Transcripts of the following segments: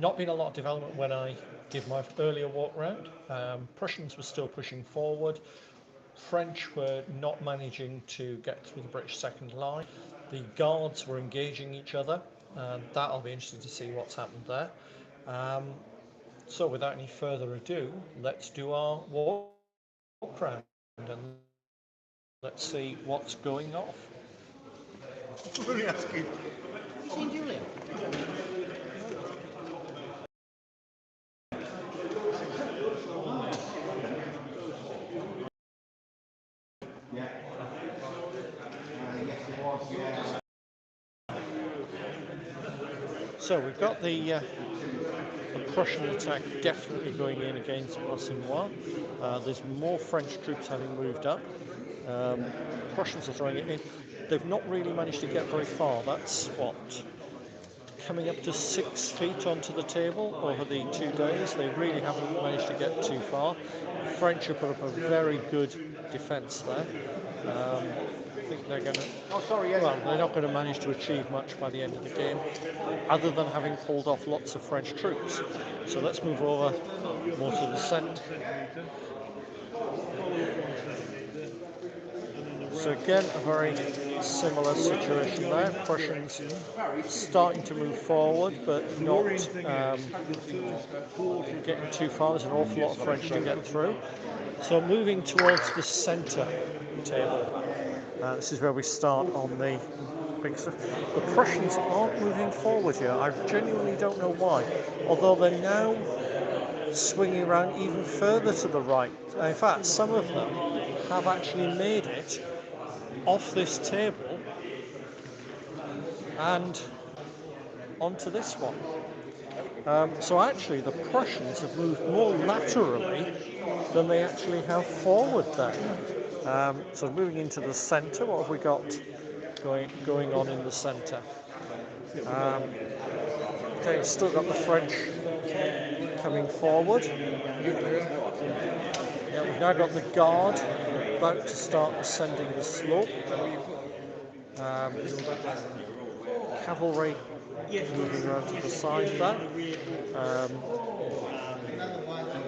Not been a lot of development when I did my earlier walk round. Prussians were still pushing forward. French were not managing to get through the British second line. The Guards were engaging each other, and that'll be interesting to see what's happened there. So without any further ado, let's do our walk round and let's see what's going off. So we've got the Prussian attack definitely going in against Rossinois. There's more French troops having moved up. Prussians are throwing it in. They've not really managed to get very far. That's what, coming up to 6 feet onto the table over the 2 days. They really haven't managed to get too far. The French have put up a very good defence there. I think they're going to. Well, they're not going to manage to achieve much by the end of the game, other than having pulled off lots of French troops. So let's move over more to the centre. So again, a very similar situation there. Prussians starting to move forward, but not getting too far. There's an awful lot of French to get through. So moving towards the centre table. This is where we start on the big stuff. The Prussians aren't moving forward here. I genuinely don't know why. Although they're now swinging around even further to the right. In fact, some of them have actually made it off this table and onto this one. So actually the Prussians have moved more laterally than they actually have forward there. So moving into the centre, what have we got going on in the centre? Okay, still got the French coming forward. Yeah, we've now got the Guard about to start ascending the slope. Cavalry moving around to the side there.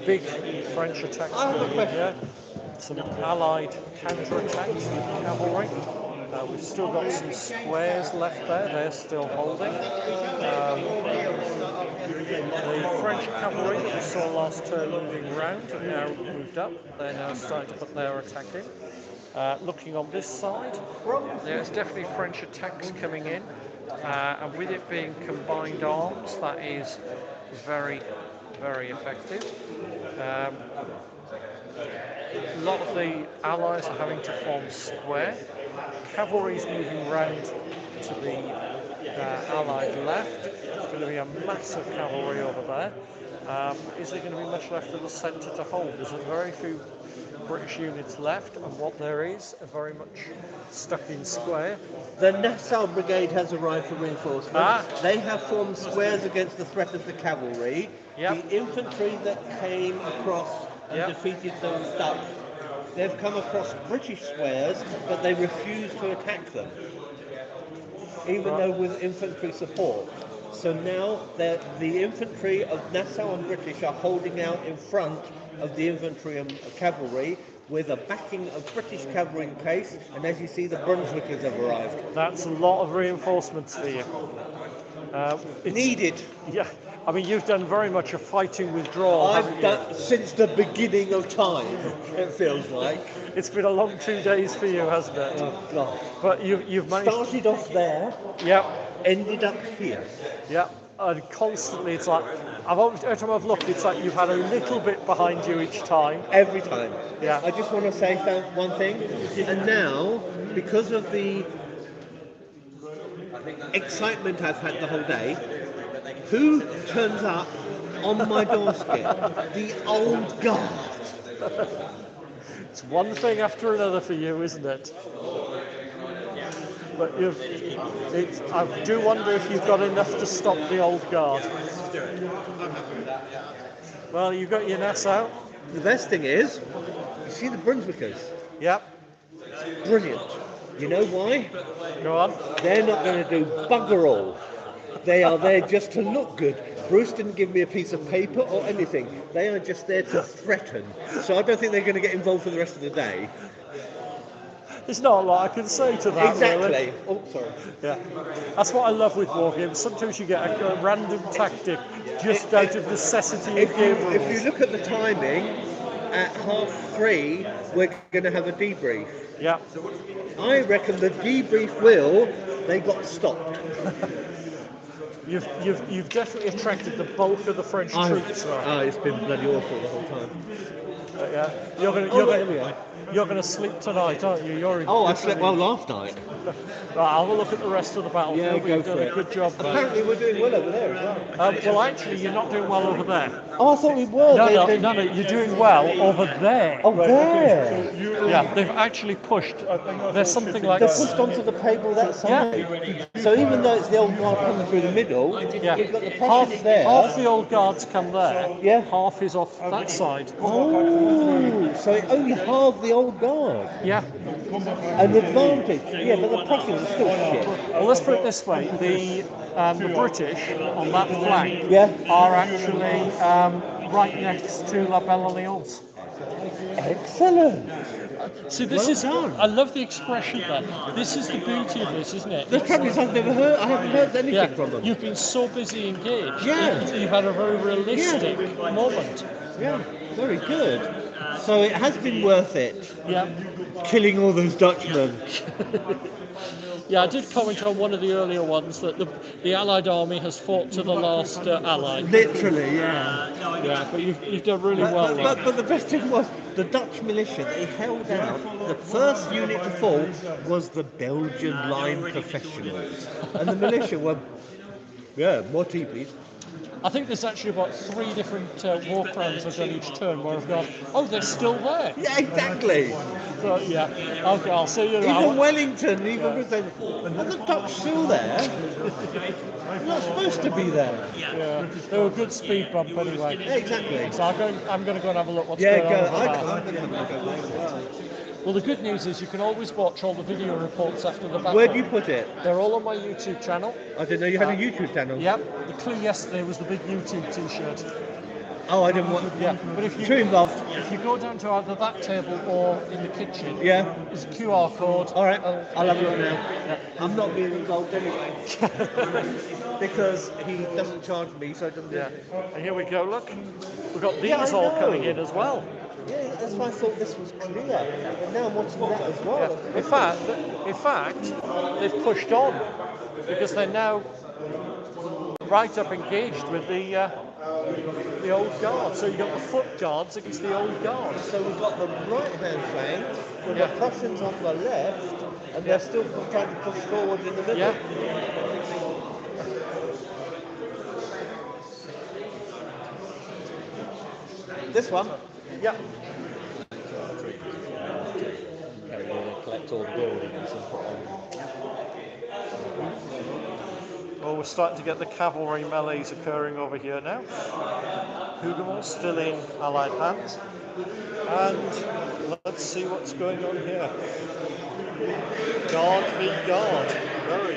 Big French attacks coming in here. Some allied counter-attacks with cavalry. We've still got some squares left there, they're still holding. The French cavalry that we saw last turn moving round have now moved up. They're now starting to put their attack in. Looking on this side, there's definitely French attacks coming in. And with it being combined arms, that is very, very effective. A lot of the allies are having to form square. Cavalry's moving round to the allied left. There's going to be a massive cavalry over there. Is there going to be much left of the centre to hold? There's very few British units left, and what there is are very much stuck in square. The Nassau Brigade has arrived for reinforcement. They have formed squares against the threat of the cavalry. Yep. The infantry that came across and defeated them stuck. They've come across British squares, but they refuse to attack them, even though with infantry support. So now the infantry of Nassau and British are holding out in front of the infantry and cavalry with a backing of British cavalry in case, and as you see, the Brunswickers have arrived. That's a lot of reinforcements for you. Needed. Yeah, I mean, you've done very much a fighting withdrawal. I've done since the beginning of time, it feels like. It's been a long 2 days for you, hasn't it? Oh, God. But you've managed... Started off there, ended up here. Yeah, and constantly it's like, every time I've looked, it's like you've had a little bit behind you each time. Every time. Yeah. I just want to say one thing, and now, because of the excitement I've had the whole day, who turns up on my doorstep? The old guard. It's one thing after another for you, isn't it? But I do wonder if you've got enough to stop the old guard. Well, you've got your Nassau. The best thing is, you see the Brunswickers? Yep. Brilliant. You know why? Go on. They're not going to do bugger all. They are there just to look good. Bruce didn't give me a piece of paper or anything. They are just there to threaten. So I don't think they're going to get involved for the rest of the day. There's not a lot I can say to that, Exactly. really. Oh, sorry. Yeah, that's what I love with wargames. Sometimes you get a random tactic just out of necessity of game rules. If you look at the timing, at 3:30 we're going to have a debrief. Yeah. I reckon the debrief they got stopped. You've definitely attracted the bulk of the French troops now. It's been bloody awful the whole time. Yeah, you're gonna sleep tonight, aren't you? I slept well last night. Right, I'll have a look at the rest of the battlefield. Yeah, go You've done for a it. good job there. Apparently we're doing well over there as well. Well, actually, you're not doing well over there. Oh, I thought we were. No, you're doing well over there. Oh, there. Yeah, they've actually pushed. There's something like. They've pushed onto the table that side. Yeah. So even though it's the old guard coming through the middle, Yeah. we've got the Prussians there. Half the old guards come there. Yeah. Half is off that side. Oh, so it only halved the old guard. Yeah. An advantage. Yeah, but the Prussians are still shit. Well, let's put it this way: the British on that flank Yeah. are actually right next to La Belle Alliance. Excellent. See, this is. I love the expression there. This is the beauty of this, isn't it? The trouble is I haven't heard anything from them. You've been so busy engaged. Yeah. You've had a very realistic moment. Yeah, very good. So it has been worth it. Yeah. Killing all those Dutchmen. Yeah, I did comment on one of the earlier ones that the Allied army has fought to the last ally. Literally, yeah. Yeah, but you've done really well. But the best thing was the Dutch militia, they held out. The first unit to fall was the Belgian line professionals. And the militia were, more tea please. I think there's actually about 3 different war crimes I've done each turn where I've gone, oh, they're still there. Yeah, exactly. So, yeah, okay, I'll see you now. Even Wellington, are the Dutch still there? They're not supposed to be there. Yeah, they were a good speed bump anyway. Yeah, exactly. So I'm going to go and have a look what's going on. I'm going to have a go. Well, the good news is you can always watch all the video reports after the battle. Where do you put it? They're all on my YouTube channel. I didn't know you had a YouTube channel. Yep. The clue yesterday was the big YouTube T-shirt. Oh, I didn't want. Yeah, but if you if you go down to either that table or in the kitchen, there's a QR code. All right, I'll have a look now. Yeah. I'm not being involved anyway because he doesn't charge me, so it doesn't. Yeah. And here we go. Look, we've got these all coming in as well. Yeah, that's why I thought this was clear. But now I'm watching that as well. Yeah. In fact, they've pushed on because they're now right up engaged with the old guard. So you've got the foot guards against the old guard. So we've got the right-hand flank with the Prussians on the left, and they're still trying to push forward in the middle. Yeah. This one? Yeah. Collect all the buildings and put on. Well, we're starting to get the cavalry melees occurring over here now. Hougoumont still in Allied hands. And let's see what's going on here. Guard v guard. Very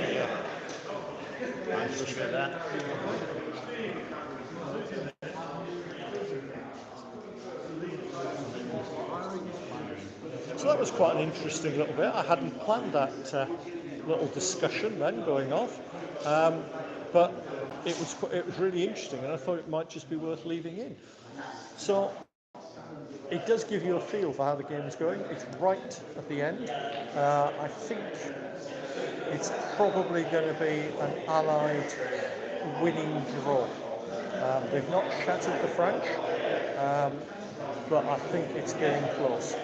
So that was quite an interesting little bit. I hadn't planned that little discussion then going off, but it was really interesting, and I thought it might just be worth leaving in. So it does give you a feel for how the game is going. It's right at the end. I think it's probably going to be an Allied winning draw. They've not shattered the French, but I think it's getting close.